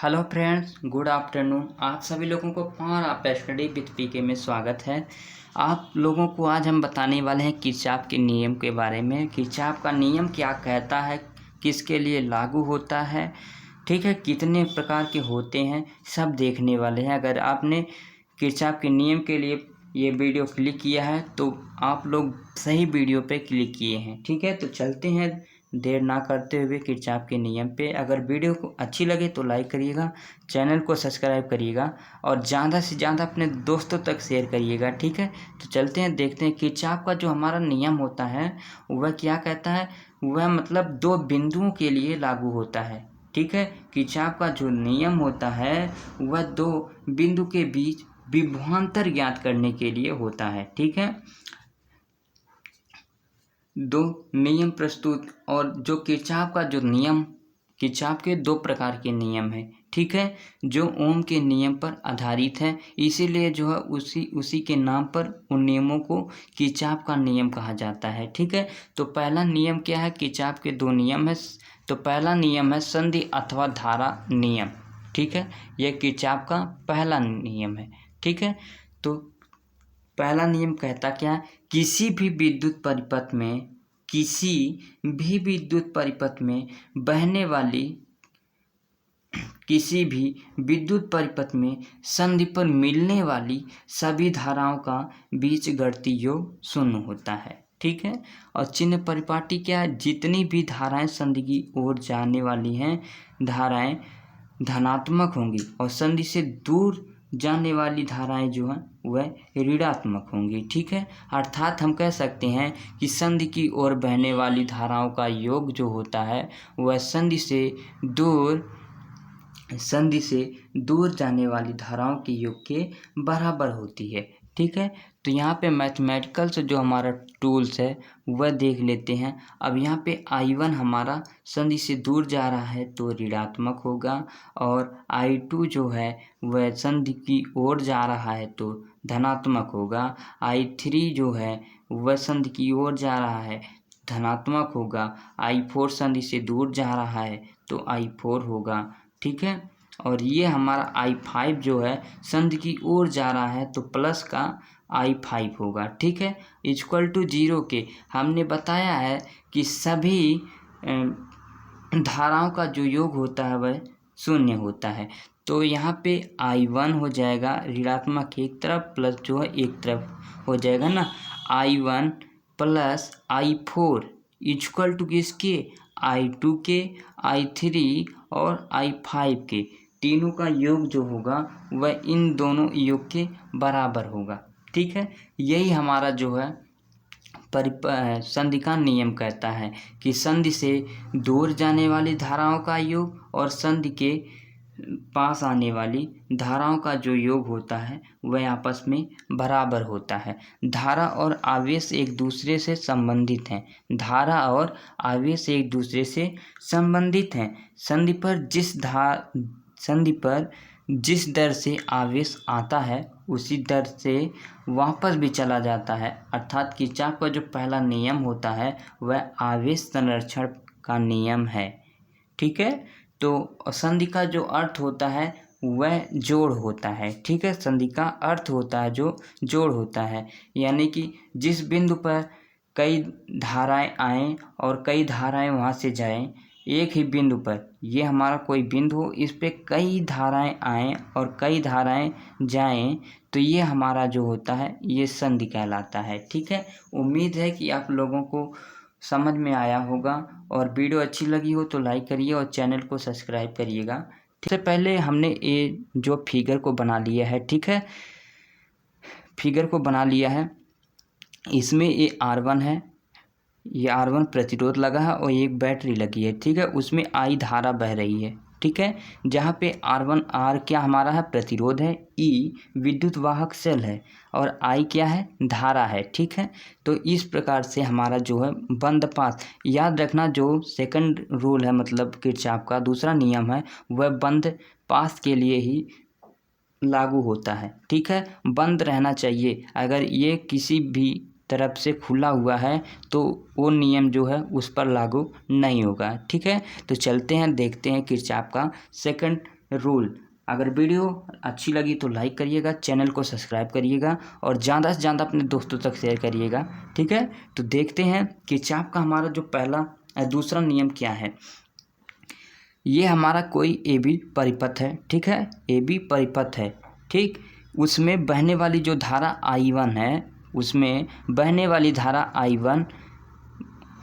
Hello friends, good afternoon. आप सभी लोगों को पावर ऑफ स्टडी विथ पीके में स्वागत है। आप लोगों को आज हम बताने वाले हैं किरचॉफ के नियम के बारे में। किरचॉफ का नियम क्या कहता है, किसके लिए लागू होता है, ठीक है, कितने प्रकार के होते हैं, सब देखने वाले हैं। अगर आपने किरचॉफ के नियम के लिए ये वीडियो क्लिक किया है तो आप लोग सही वीडियो पे क्लिक किए हैं, ठीक है। तो चलते हैं देर ना करते हुए किरचॉफ के नियम पे। अगर वीडियो को अच्छी लगे तो लाइक करिएगा, चैनल को सब्सक्राइब करिएगा और ज़्यादा से ज़्यादा अपने दोस्तों तक शेयर करिएगा, ठीक है। तो चलते हैं, देखते हैं किरचॉफ का जो हमारा नियम होता है वह क्या कहता है। वह मतलब दो बिंदुओं के लिए लागू होता है, ठीक है। किरचॉफ का जो नियम होता है वह दो बिंदु के बीच विभवांतर ज्ञात करने के लिए होता है, ठीक है। दो नियम प्रस्तुत, और जो किरचॉफ का जो नियम, किरचॉफ के दो प्रकार के नियम है, ठीक है, जो ओम के नियम पर आधारित है। इसीलिए जो है उसी के नाम पर उन नियमों को किरचॉफ का नियम कहा जाता है, ठीक है। तो पहला नियम क्या है, किरचॉफ के दो नियम है। तो पहला नियम है संधि अथवा धारा नियम, ठीक है। यह किरचॉफ का पहला नियम है, ठीक है। तो पहला नियम कहता क्या है, किसी भी विद्युत परिपथ में बहने वाली, किसी भी विद्युत परिपथ में संधि पर मिलने वाली सभी धाराओं का बीजगणित योग शून्य होता है, ठीक है। और चिन्ह परिपाटी क्या है, जितनी भी धाराएं संधि की ओर जाने वाली हैं धाराएं धनात्मक होंगी और संधि से दूर जाने वाली धाराएं जो हैं वह ऋणात्मक होंगी, ठीक है। अर्थात हम कह सकते हैं कि संधि की ओर बहने वाली धाराओं का योग जो होता है वह संधि से दूर जाने वाली धाराओं के योग के बराबर होती है, ठीक है। तो यहाँ पे मैथमेटिकल से जो हमारा टूल्स है वह देख लेते हैं। अब यहाँ पे I1 हमारा संधि से दूर जा रहा है तो ऋणात्मक होगा, और I2 जो है वह संधि की ओर जा रहा है तो धनात्मक होगा। I3 जो है वह संधि की ओर जा रहा है, धनात्मक होगा। I4 संधि से दूर जा रहा है तो I4 होगा, ठीक है। और ये हमारा I5 जो है संधि की ओर जा रहा है तो प्लस का I5 होगा, ठीक है। इक्वल टू 0 के हमने बताया है कि सभी धाराओं का जो योग होता है वह शून्य होता है। तो यहाँ पे I1 हो जाएगा ऋणात्मक एक तरफ, प्लस जो है एक तरफ हो जाएगा ना, I1 plus I4 equal to किसके, I2 के, I3 और I5 के, तीनों का योग जो होगा वह इन दोनों योग के बराबर होगा, ठीक है। यही हमारा जो है संधि का नियम कहता है कि संधि से दूर जाने वाली धाराओं का योग और संधि के पास आने वाली धाराओं का जो योग होता है वह आपस में बराबर होता है। धारा और आवेश एक दूसरे से संबंधित हैं। धारा और आवेश एक दूसरे से संबंधित हैं। संधि पर जिस दर से आवेश आता है उसी दर से वापस भी चला जाता है। अर्थात किरचॉफ का जो पहला नियम होता है वह आवेश संरक्षण का नियम है, ठीक है। तो संधि का जो अर्थ होता है वह जोड़ होता है, ठीक है। संधि का अर्थ होता है जो जोड़ होता है, यानी कि जिस बिंदु पर कई धाराएं आएँ और कई धाराएं वहाँ से जाएं, एक ही बिंदु पर, ये हमारा कोई बिंदु हो, इस पे कई धाराएं आएँ और कई धाराएं जाएं, तो ये हमारा जो होता है ये संधि कहलाता है, ठीक है। उम्मीद है कि आप लोगों को समझ में आया होगा, और वीडियो अच्छी लगी हो तो लाइक करिए और चैनल को सब्सक्राइब करिएगा। सबसे पहले हमने ये जो फिगर को बना लिया है, ठीक है, फिगर को बना लिया है। इसमें ये R1 है, ये R1 प्रतिरोध लगा है और एक बैटरी लगी है, ठीक है। उसमें I धारा बह रही है, ठीक है। जहाँ पे R क्या हमारा है, प्रतिरोध है, E विद्युत वाहक सेल है और I क्या है, धारा है, ठीक है। तो इस प्रकार से हमारा जो है बंद पाथ, याद रखना जो सेकंड रूल है, मतलब किरचॉफ का दूसरा नियम है, वह बंद पाथ के लिए ही लागू होता है, ठीक है। बंद रहना चाहिए। अगर ये किसी भी तरफ से खुला हुआ है तो वो नियम जो है उस पर लागू नहीं होगा, ठीक है। तो चलते हैं, देखते हैं किरचॉफ का सेकंड रूल। अगर वीडियो अच्छी लगी तो लाइक करिएगा, चैनल को सब्सक्राइब करिएगा और ज़्यादा से ज़्यादा अपने दोस्तों तक शेयर करिएगा। ठीक है, तो देखते हैं किरचॉफ का हमारा जो दूसरा नियम क्या है। ये हमारा कोई ए बी परिपथ है। ठीक है, ए बी परिपथ है। ठीक, उसमें बहने वाली जो धारा I1 है, उसमें बहने वाली धारा I1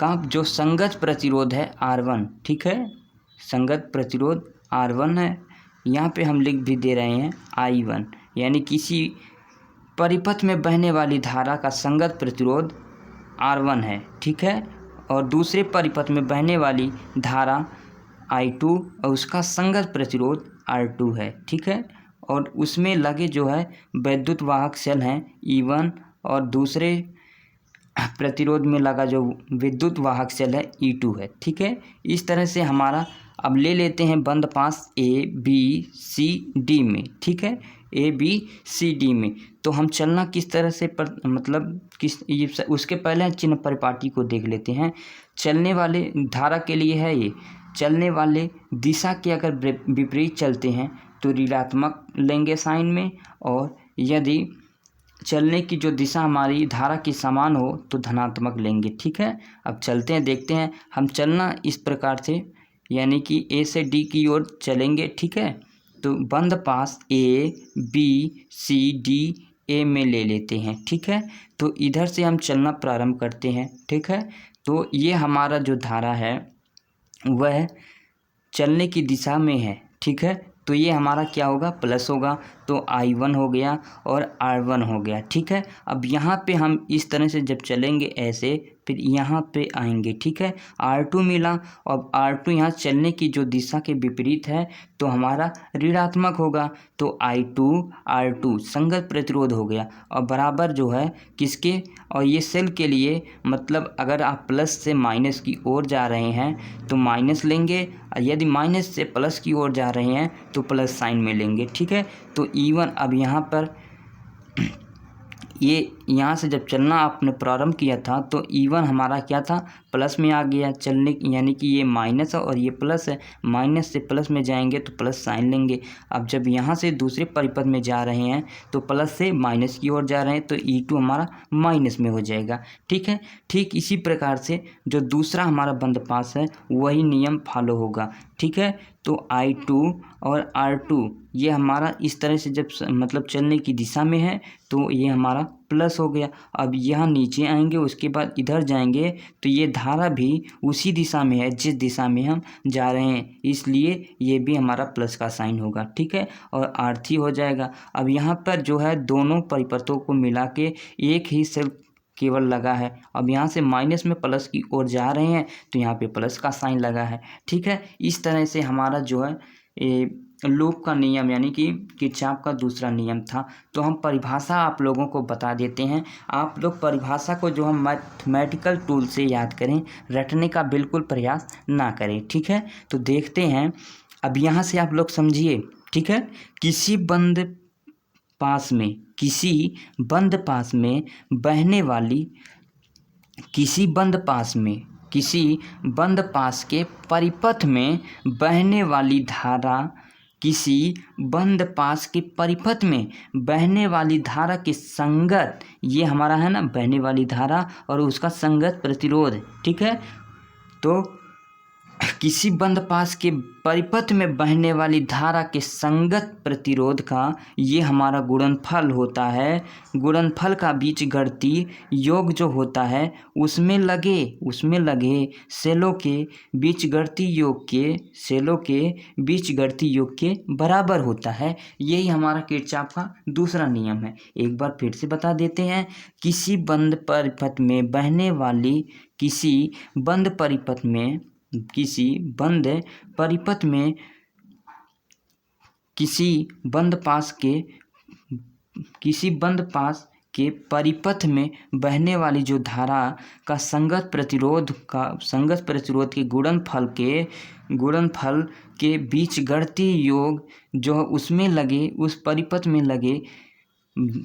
का जो संगत प्रतिरोध है R1। ठीक है, संगत प्रतिरोध R1 है। यहाँ पे हम लिख भी दे रहे हैं I1, यानी किसी परिपथ में बहने वाली धारा का संगत प्रतिरोध R1 है। ठीक है, और दूसरे परिपथ में बहने वाली धारा I2 और उसका संगत प्रतिरोध R2 है। ठीक है, और उसमें लगे जो है वैद्युत वाहक सेल हैं E1 और दूसरे प्रतिरोध में लगा जो विद्युत वाहक सेल है E2 है। ठीक है, इस तरह से हमारा अब ले लेते हैं बंद पास A B C D में। ठीक है, A B C D में तो हम चलना किस तरह से उसके पहले चिन्ह परिपाटी को देख लेते हैं। चलने वाले धारा के लिए है ये, चलने वाले दिशा के अगर विपरीत चलते हैं तो ऋणात्मक लेंगे साइन में, और यदि चलने की जो दिशा हमारी धारा की समान हो तो धनात्मक लेंगे। ठीक है, अब चलते हैं, देखते हैं हम चलना इस प्रकार से, यानी कि ए से डी की ओर चलेंगे। ठीक है, तो बंद पास A B C D A में ले लेते हैं। ठीक है, तो इधर से हम चलना प्रारंभ करते हैं। ठीक है, तो ये हमारा जो धारा है वह चलने की दिशा में है। ठीक है, तो ये हमारा क्या होगा, प्लस होगा, तो I1 हो गया और R1 हो गया। ठीक है, अब यहाँ पे हम इस तरह से जब चलेंगे ऐसे, फिर यहाँ पे आएंगे। ठीक है, R2 मिला, और R2 यहाँ चलने की जो दिशा के विपरीत है तो हमारा ऋणात्मक होगा, तो I2 R2 संगत प्रतिरोध हो गया, और बराबर जो है किसके, और ये सेल के लिए मतलब अगर आप प्लस से माइनस की ओर जा रहे हैं तो माइनस लेंगे, और यदि माइनस से प्लस की ओर जा रहे हैं तो प्लस साइन में लेंगे। ठीक है, तो E1 अब यहाँ पर ये यहाँ से जब चलना आपने प्रारंभ किया था तो E1 हमारा क्या था, प्लस में आ गया चलने, यानी कि ये माइनस है और ये प्लस है, माइनस से प्लस में जाएंगे तो प्लस साइन लेंगे। अब जब यहाँ से दूसरे परिपथ में जा रहे हैं तो प्लस से माइनस की ओर जा रहे हैं तो E2 हमारा माइनस में हो जाएगा। ठीक है, ठीक इसी प्रकार से जो दूसरा हमारा बंद पास है वही नियम फॉलो होगा। ठीक है, तो I2 और R2 ये हमारा इस तरह से जब मतलब चलने की दिशा में है तो ये हमारा प्लस हो गया। अब यहाँ नीचे आएंगे, उसके बाद इधर जाएंगे तो ये धारा भी उसी दिशा में है जिस दिशा में हम जा रहे हैं, इसलिए ये भी हमारा प्लस का साइन होगा। ठीक है, और R3 हो जाएगा। अब यहाँ पर जो है दोनों परिपथों को मिला के एक ही सेल केवल लगा है। अब यहाँ से माइनस में प्लस की ओर जा रहे हैं तो यहाँ पे प्लस का साइन लगा है। ठीक है, इस तरह से हमारा जो है लूप का नियम यानी कि किरचॉफ का दूसरा नियम था। तो हम परिभाषा आप लोगों को बता देते हैं। आप लोग परिभाषा को जो हम मैथमेटिकल टूल से याद करें, रटने का बिल्कुल प्रयास ना करें। ठीक है, तो देखते हैं। अब यहाँ से आप लोग समझिए। ठीक है, किसी बंद पास में बहने वाली किसी बंद पास के परिपथ में बहने वाली धारा किसी बंद पास के परिपथ में बहने वाली धारा के संगत, ये हमारा है ना बहने वाली धारा और उसका संगत प्रतिरोध। ठीक है, तो किसी बंद पास के परिपथ में बहने वाली धारा के संगत प्रतिरोध का ये हमारा गुणनफल होता है। गुणनफल का बीजगणितीय योग जो होता है उसमें लगे सेलों के बीजगणितीय योग के बराबर होता है। यही हमारा किरचॉफ का दूसरा नियम है। एक बार फिर से बता देते हैं। किसी बंद परिपथ में बहने वाली किसी बंद पास के परिपथ में बहने वाली जो धारा का संगत प्रतिरोध के गुणनफल के बीजगणितीय योग जो उसमें लगे उस परिपथ में लगे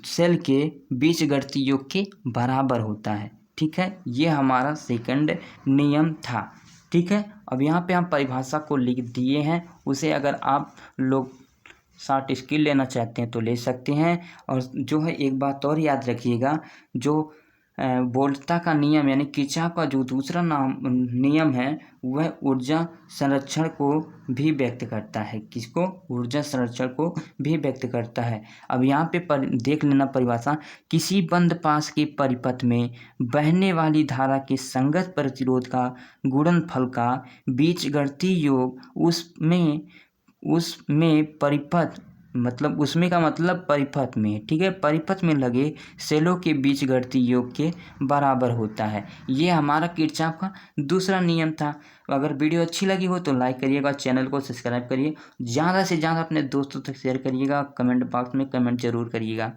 सेल के बीजगणितीय योग के बराबर होता है। ठीक है, ये हमारा सेकंड नियम था। ठीक है, अब यहाँ पे हम परिभाषा को लिख दिए हैं, उसे अगर आप लोग शॉर्ट स्किल लेना चाहते हैं तो ले सकते हैं। और जो है एक बात और याद रखिएगा, जो बोल्ट्जमान का नियम यानी किरचॉफ का जो दूसरा नियम है वह ऊर्जा संरक्षण को भी व्यक्त करता है। किसको? ऊर्जा संरक्षण को भी व्यक्त करता है। अब यहाँ पे देख लेना परिभाषा, किसी बंद पास के परिपथ में बहने वाली धारा के संगत प्रतिरोध का गुणनफल का बीजगणितीय योग उसमें परिपथ मतलब उसमें का मतलब परिपथ में, ठीक है, परिपथ में लगे सेलों के बीजगणितीय योग के बराबर होता है। ये हमारा किरचॉफ का दूसरा नियम था। अगर वीडियो अच्छी लगी हो तो लाइक करिएगा, चैनल को सब्सक्राइब करिए, ज़्यादा से ज़्यादा अपने दोस्तों तक शेयर करिएगा, कमेंट बॉक्स में कमेंट जरूर करिएगा।